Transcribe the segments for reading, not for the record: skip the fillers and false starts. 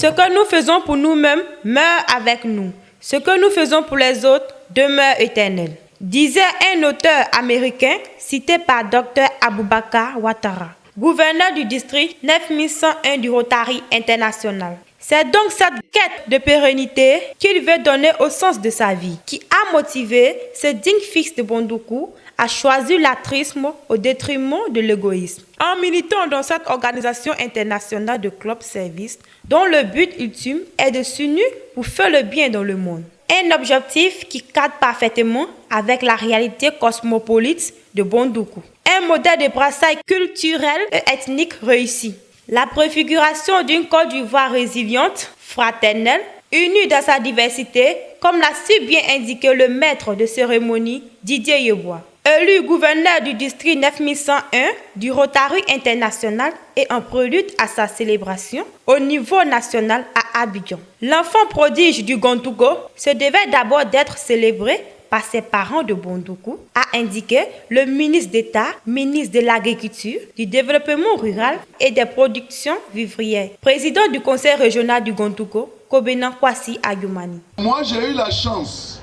Ce que nous faisons pour nous-mêmes meurt avec nous. Ce que nous faisons pour les autres demeure éternel. Disait un auteur américain cité par Dr Aboubakar Ouattara, gouverneur du district 9101 du Rotary International. C'est donc cette quête de pérennité qu'il veut donner au sens de sa vie, qui a motivé ce digne fils de Bondoukou à choisir l'altruisme au détriment de l'égoïsme. En militant dans cette organisation internationale de club service, dont le but ultime est de s'unir pour faire le bien dans le monde. Un objectif qui cadre parfaitement avec la réalité cosmopolite de Bondoukou. Un modèle de brassage culturel et ethnique réussi. La préfiguration d'une Côte d'Ivoire résiliente, fraternelle, unie dans sa diversité, comme l'a si bien indiqué le maître de cérémonie Didier Yeboah. Élu gouverneur du district 9101 du Rotary International et en prélude à sa célébration au niveau national à Abidjan. L'enfant prodige du Gondougo se devait d'abord d'être célébré par ses parents de Bondoukou, a indiqué le ministre d'État, ministre de l'Agriculture, du Développement rural et des productions vivrières, président du Conseil régional du Gondougo, Kobenan Kwasi Ayoumani. Moi, j'ai eu la chance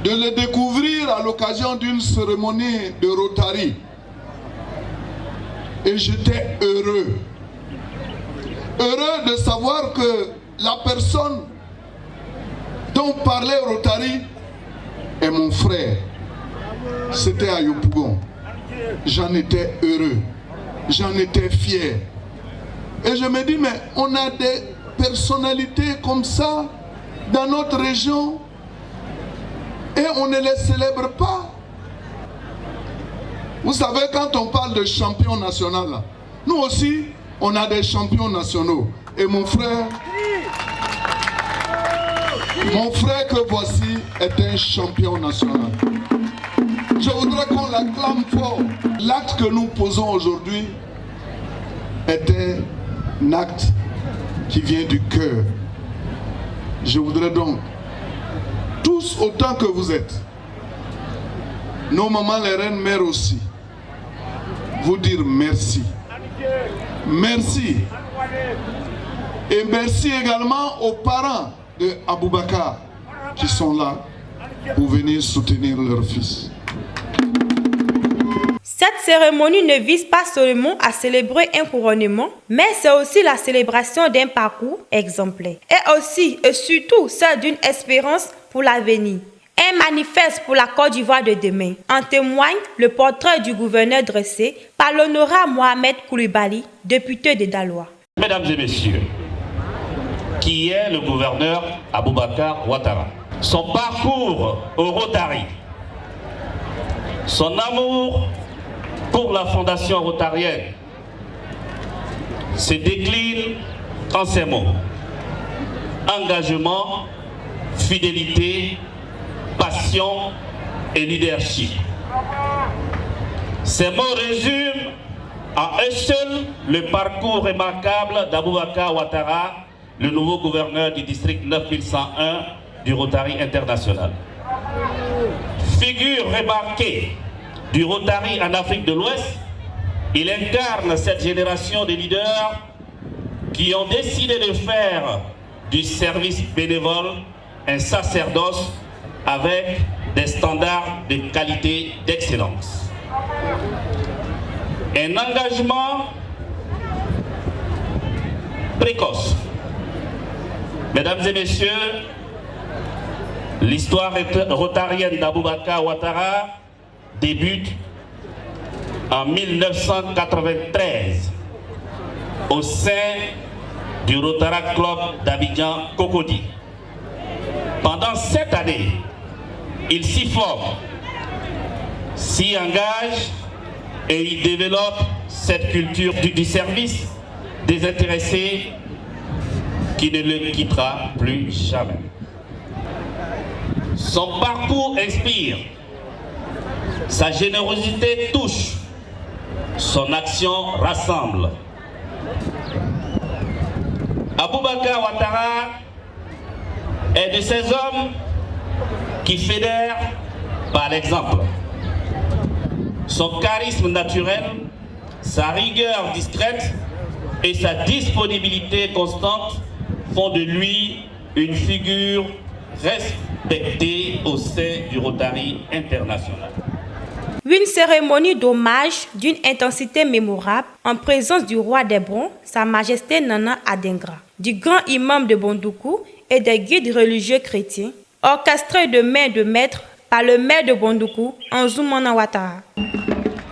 de le découvrir à l'occasion d'une cérémonie de Rotary. Et j'étais heureux. Heureux de savoir que la personne dont parlait Rotary est mon frère. C'était à Yopougon. J'en étais heureux. J'en étais fier. Et je me dis, mais on a des personnalités comme ça dans notre région et on ne les célèbre pas. Vous savez, quand on parle de champion national, nous aussi, on a des champions nationaux. Et mon frère que voici est un champion national. Je voudrais qu'on l'acclame fort. L'acte que nous posons aujourd'hui est un acte qui vient du cœur. Je voudrais donc, tous autant que vous êtes, nos mamans, les reines mères aussi, vous dire merci. Merci. Et merci également aux parents de Aboubakar qui sont là pour venir soutenir leur fils. Cette cérémonie ne vise pas seulement à célébrer un couronnement, mais c'est aussi la célébration d'un parcours exemplaire. Et aussi et surtout celle d'une espérance pour l'avenir. Un manifeste pour la Côte d'Ivoire de demain. En témoigne le portrait du gouverneur dressé par l'honorable Mohamed Koulibaly, député de Daloa. Mesdames et messieurs, qui est le gouverneur Aboubakar Ouattara? Son parcours au Rotary, son amour pour la fondation rotarienne se décline en ces mots: engagement, fidélité, passion et leadership. Ces mots résument en un seul le parcours remarquable d'Aboubakar Ouattara, le nouveau gouverneur du district 9101 du Rotary International. Figure remarquée du Rotary en Afrique de l'Ouest, il incarne cette génération de leaders qui ont décidé de faire du service bénévole un sacerdoce avec des standards de qualité d'excellence. Un engagement précoce. Mesdames et messieurs, l'histoire rotarienne d'Aboubakar Ouattara débute en 1993 au sein du Rotary Club d'Abidjan Cocody. Pendant 7 années, il s'y forme, s'y engage et il développe cette culture du service désintéressé qui ne le quittera plus jamais. Son parcours inspire, sa générosité touche, son action rassemble. Aboubakar Ouattara est de ces hommes qui fédèrent par l'exemple. Son charisme naturel, sa rigueur discrète et sa disponibilité constante font de lui une figure respectée au sein du Rotary international. Une cérémonie d'hommage d'une intensité mémorable en présence du roi d'Hébron, Sa Majesté Nana Adingra, du grand imam de Bondoukou et des guides religieux chrétiens, orchestrée de main de maître par le maire de Bondoukou, Anzoumana Ouattara.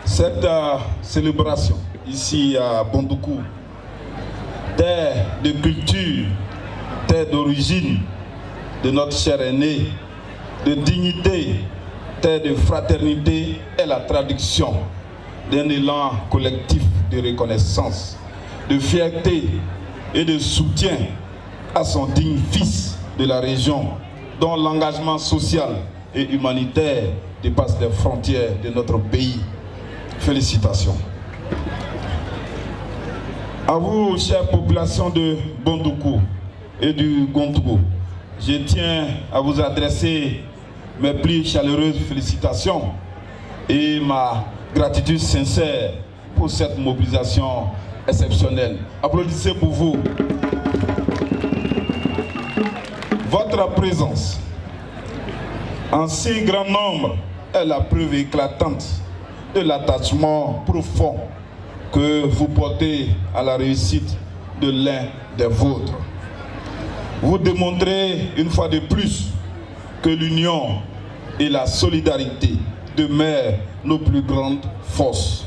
Cette célébration ici à Bondoukou, terre de culture, terre d'origine de notre cher aîné, de dignité, terre de fraternité, est la traduction d'un élan collectif de reconnaissance, de fierté et de soutien à son digne fils de la région, dont l'engagement social et humanitaire dépasse les frontières de notre pays. Félicitations. À vous, chère population de Bondoukou et du Gondougo, je tiens à vous adresser mes plus chaleureuses félicitations et ma gratitude sincère pour cette mobilisation exceptionnelle. Applaudissez pour vous. Votre présence en si grand nombre est la preuve éclatante de l'attachement profond que vous portez à la réussite de l'un des vôtres. Vous démontrez une fois de plus que l'union et la solidarité demeurent nos plus grandes forces.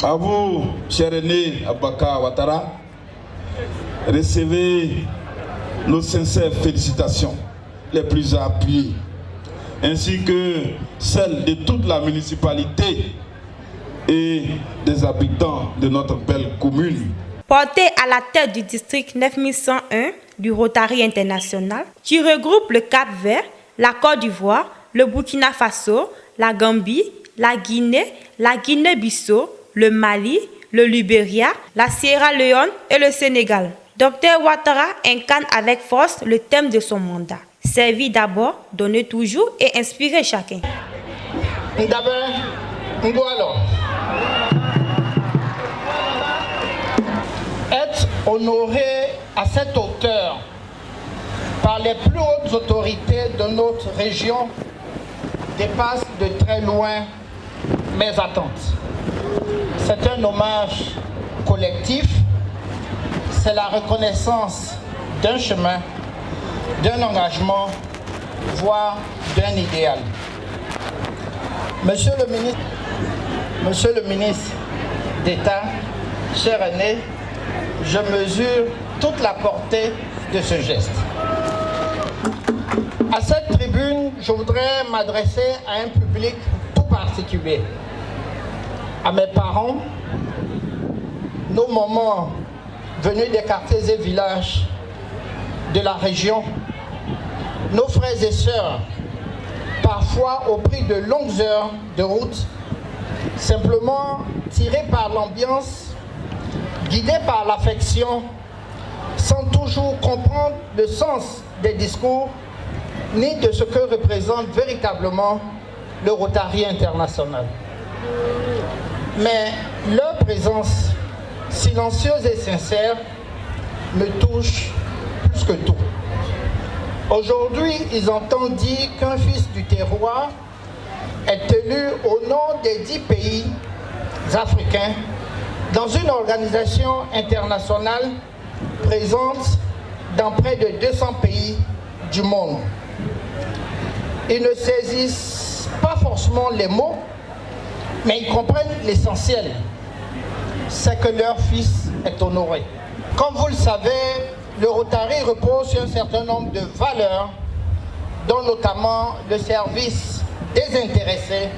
À vous, cher aîné Aboubakar Ouattara, recevez nos sincères félicitations les plus appuyées, ainsi que celles de toute la municipalité et des habitants de notre belle commune. Porté à la tête du district 9101 du Rotary international, qui regroupe le Cap-Vert, la Côte d'Ivoire, le Burkina Faso, la Gambie, la Guinée-Bissau, le Mali, le Libéria, la Sierra Leone et le Sénégal. Dr Ouattara incarne avec force le thème de son mandat. Servir d'abord, donner toujours et inspirer chacun. Être honoré à cette hauteur par les plus hautes autorités de notre région dépasse de très loin mes attentes. C'est un hommage collectif, c'est la reconnaissance d'un chemin, d'un engagement, voire d'un idéal. Monsieur le ministre d'État, cher aîné, je mesure toute la portée de ce geste. À cette tribune, je voudrais m'adresser à un public tout particulier. À mes parents, nos mamans venus des quartiers et villages de la région, nos frères et sœurs, parfois au prix de longues heures de route, simplement tirés par l'ambiance, guidés par l'affection, sans toujours comprendre le sens des discours, ni de ce que représente véritablement le Rotary international. Mais leur présence silencieuse et sincère me touche plus que tout. Aujourd'hui, ils entendent dire qu'un fils du terroir est élu au nom des 10 pays africains dans une organisation internationale présente dans près de 200 pays du monde. Ils ne saisissent pas forcément les mots, mais ils comprennent l'essentiel, c'est que leur fils est honoré. Comme vous le savez, le Rotary repose sur un certain nombre de valeurs, dont notamment le service désintéressé,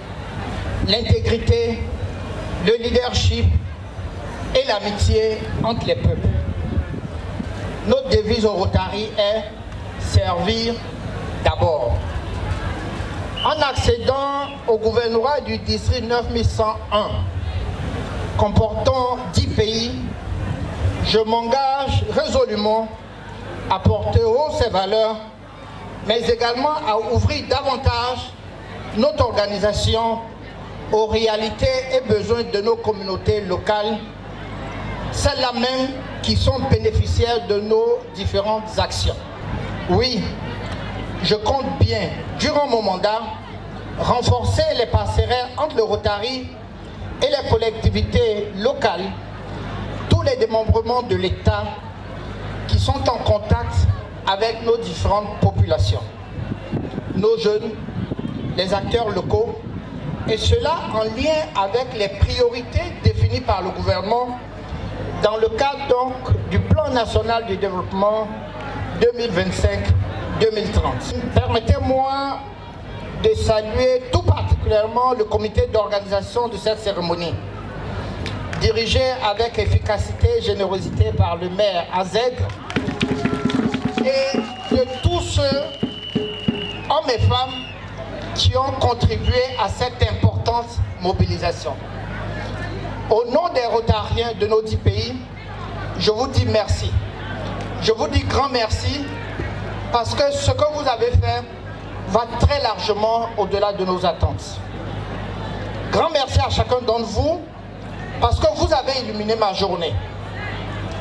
l'intégrité, le leadership et l'amitié entre les peuples. Notre devise au Rotary est « Servir d'abord ». En accédant au gouvernorat du district 9101, comportant 10 pays, je m'engage résolument à porter haut ces valeurs, mais également à ouvrir davantage notre organisation aux réalités et besoins de nos communautés locales, celles-là même qui sont bénéficiaires de nos différentes actions. Oui, je compte bien, durant mon mandat, renforcer les passerelles entre le Rotary et les collectivités locales, tous les démembrements de l'État qui sont en contact avec nos différentes populations, nos jeunes, les acteurs locaux, et cela en lien avec les priorités définies par le gouvernement dans le cadre donc du plan national de développement 2025-2030. Permettez-moi de saluer tout particulièrement le comité d'organisation de cette cérémonie, dirigé avec efficacité et générosité par le maire Azègre, et de tous ceux, hommes et femmes, qui ont contribué à cette importante mobilisation. Au nom des Rotariens de nos 10 pays, je vous dis merci. Je vous dis grand merci parce que ce que vous avez fait va très largement au-delà de nos attentes. Grand merci à chacun d'entre vous parce que vous avez illuminé ma journée.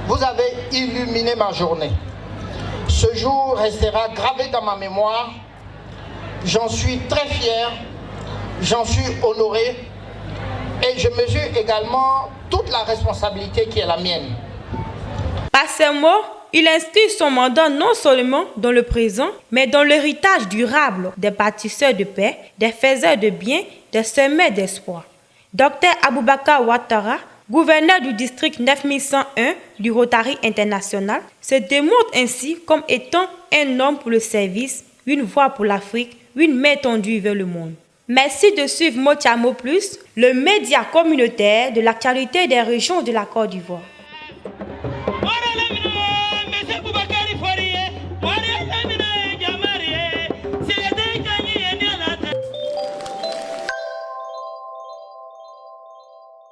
Vous avez illuminé ma journée. Ce jour restera gravé dans ma mémoire. J'en suis très fier, j'en suis honoré et je mesure également toute la responsabilité qui est la mienne. Par ces mots, il inscrit son mandat non seulement dans le présent, mais dans l'héritage durable des bâtisseurs de paix, des faiseurs de bien, des semeurs d'espoir. Dr Aboubakar Ouattara, gouverneur du district 9101 du Rotary International, se démontre ainsi comme étant un homme pour le service, une voix pour l'Afrique, une main tendue vers le monde. Merci de suivre Motiamo Plus, le média communautaire de l'actualité des régions de la Côte d'Ivoire.